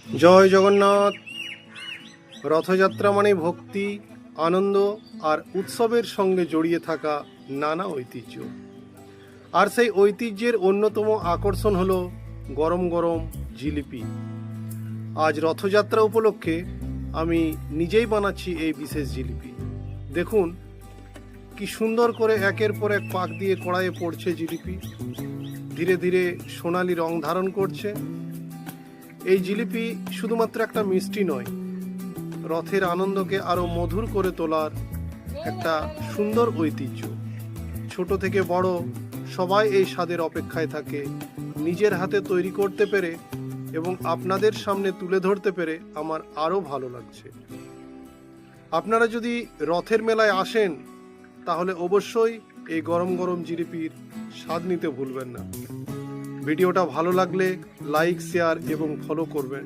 জয় জগন্নাথ। রথযাত্রা মানে ভক্তি, আনন্দ আর উৎসবের সঙ্গে জড়িয়ে থাকা নানা ঐতিহ্য। আর সেই ঐতিহ্যের অন্যতম আকর্ষণ হলো গরম গরম জিলিপি। আজ রথযাত্রা উপলক্ষে আমি নিজেই বানাচ্ছি এই বিশেষ জিলিপি। দেখুন কি সুন্দর করে একের পর এক পাক দিয়ে কড়াইয়ে পড়ছে জিলিপি, ধীরে ধীরে সোনালি রং ধারণ করছে। এই জিলিপি শুধুমাত্র একটা মিষ্টি নয়, রথের আনন্দকে আরো মধুর করে তোলার একটা সুন্দর ঐতিহ্য। ছোট থেকে বড় সবাই এই স্বাদের অপেক্ষায় থাকে। নিজের হাতে তৈরি করতে পেরে এবং আপনাদের সামনে তুলে ধরতে পেরে আমার আরো ভালো লাগছে। আপনারা যদি রথের মেলায় আসেন তাহলে অবশ্যই এই গরম গরম জিলিপির স্বাদ নিতে ভুলবেন না। ভিডিওটা ভালো লাগলে লাইক, শেয়ার এবং ফলো করবেন।